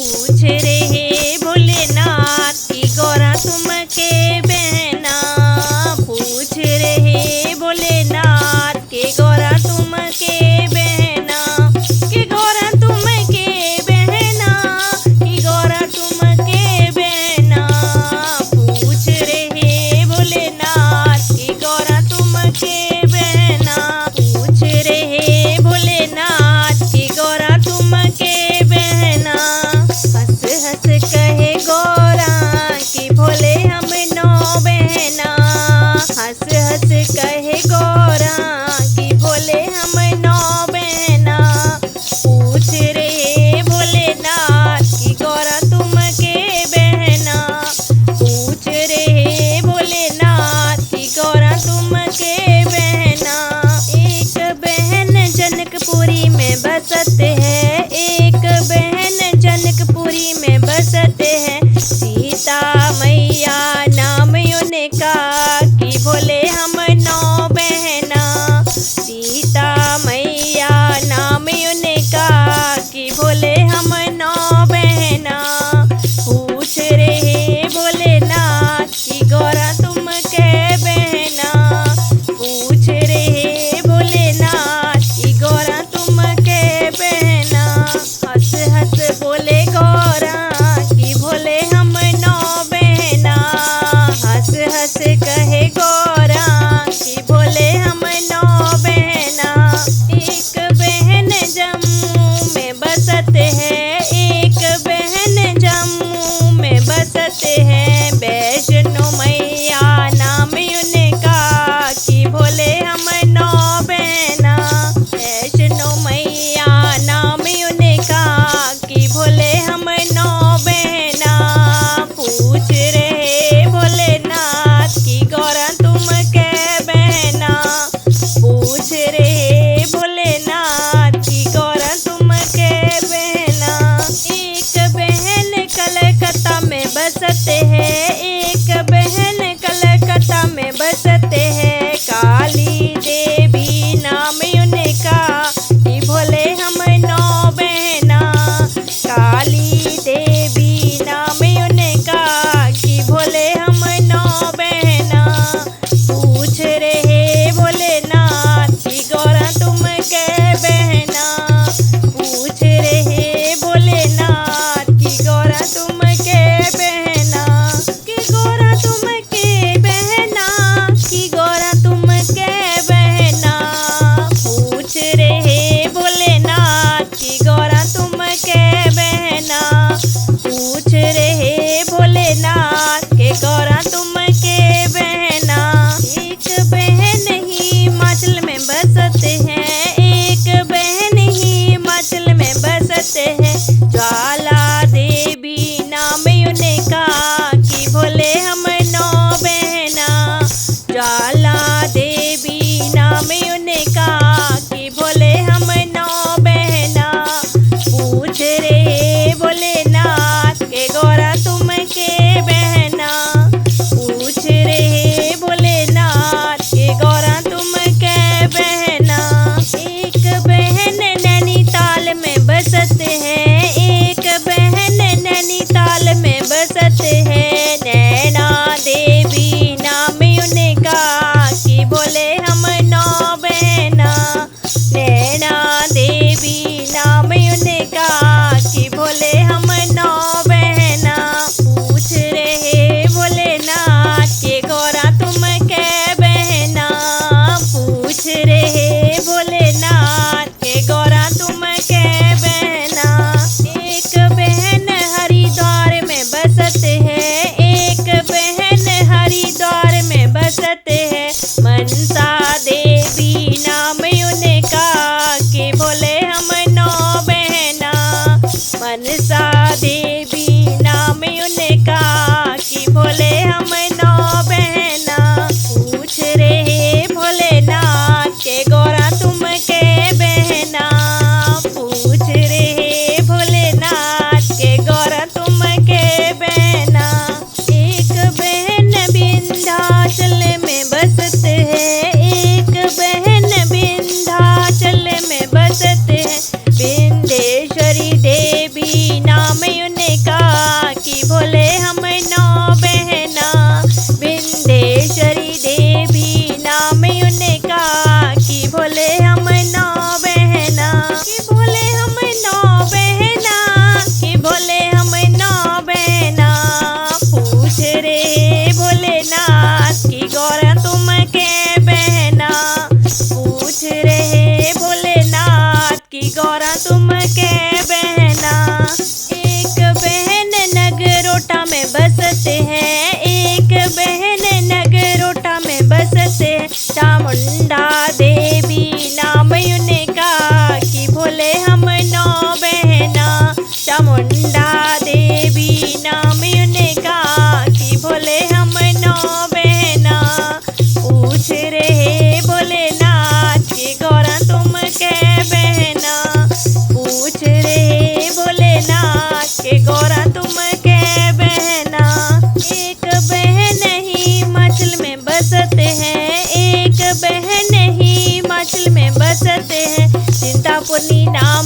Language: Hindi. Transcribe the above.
पूछ रहे भोलेनाथ की गौरा तुम के बहना। पूछ रहे भोलेनाथ की गौरा तुम के बहना, कि गौरा तुम के बहना, कि गौरा तुम के बहना। पूछ रहे भोलेनाथ की गौरा तुम के बहना। पूछ रहे भोलेनाथ की गौरा तुम के बहना। हंस हंस कहे गौरा कि भोले हम नो बहना। हंस हंस कहे गौरा कि भोले हम नो बहना। पूछ रहे भोलेनाथ की गौरा तुम के बहना। पूछ रहे भोलेनाथ की गौरा तुम के बहना। एक बहन जनकपुरी में बसत है, एक बहन जनकपुरी में बसत है। सीता मैया नाम उनका कि भोले हम नो बहना। सीता मैया नाम उनका कि भोले हम नो बहना। पूछ रहे भोलेनाथ की गौरा तुम के बहना। पूछ रहे भोलेनाथ की गौरा तुम के बहना। हंस हंस बोले गौरा कि भोले हम नो बहना। हंस हंस कहे गौरा कि भोले हम नो बहना। एक बहन जम्मू में बसत है, एक बहन जम्मू में बसत है। वैष्णो मैया नाम उनका कि भोले हम नो बहना। वैष्णो मैया नाम उनका कि भोले हम नो बहना। पूछ रहे भोलेनाथ की गौरा तुम के बहना। पूछ रहे भोलेनाथ की गौरा तुम के बहना। एक बहन कलकत्ता में बसत है, एक बहन कलकत्ता में बसत है। काली देवी नाम उनका कि भोले हम नो बहना। काली देवी नाम उनका कि भोले हम नो बहना। पूछ रहे भोलेनाथ की गौरा तुम के बहना। पूछ रहे भोलेनाथ की गौरा तुम के बहना। कि गौरा तुम के बहना, कि गौरा तुम के बहना। पूछ रहे भोलेनाथ की गौरा तुम के बहना। पूछ रहे भोलेनाथ के गौरा तुम के बहना। एक बहन हिमाचल में बसत है, एक बहन हिमाचल में बसत है। ज्वाला देवी नाम उनका कि भोले हम नो बहना। ज्वाला देवी नाम उनका कि भोले हम नो बहना। पूछ रहे भोलेनाथ के गौरा तुम के बहना। पूछ रहे भोलेनाथ के गौरा तुम के बहना। एक बहन नैनीताल में बसत है, एक बहन नैनीताल में बसत है। नैना देवी नाम उनका कि भोले हम नो बहना। नैना देवी नाम उनका कि भोले हम नो बहना। पूछ रहे भोलेनाथ के गौरा तुम के बहना। पूछ रहे भोलेनाथ के गौरा तुम के बहना। एक बहन हरिद्वार में बसत है, एक बहन हरिद्वार में बसत है। मनसा देवी नाम उनका कि भोले हम नो बहना। मनसा देवी नाम उनका कि भोले हम नो बहना। पूछ रहे भोलेनाथ के गौरा तुम के बहना। पूछ रहे भोलेनाथ के गौरा तुम के बहना। एक बहन विंध्याचल में बसत है, एक बहन विंध्याचल में बसत है। विंध्येश्वरी देवी नाम उनका मुंडा देवी नाम उनका कि भोले हम नौ बहना। पूछ रहे भोलेनाथ के गौरा तुम के बहना। पूछ रहे भोलेनाथ के गौरा तुम के बहना। एक बहन ही हिमाचल में बसते हैं, एक बहन ही हिमाचल में बसते हैं। चिंतापुर्णी नाम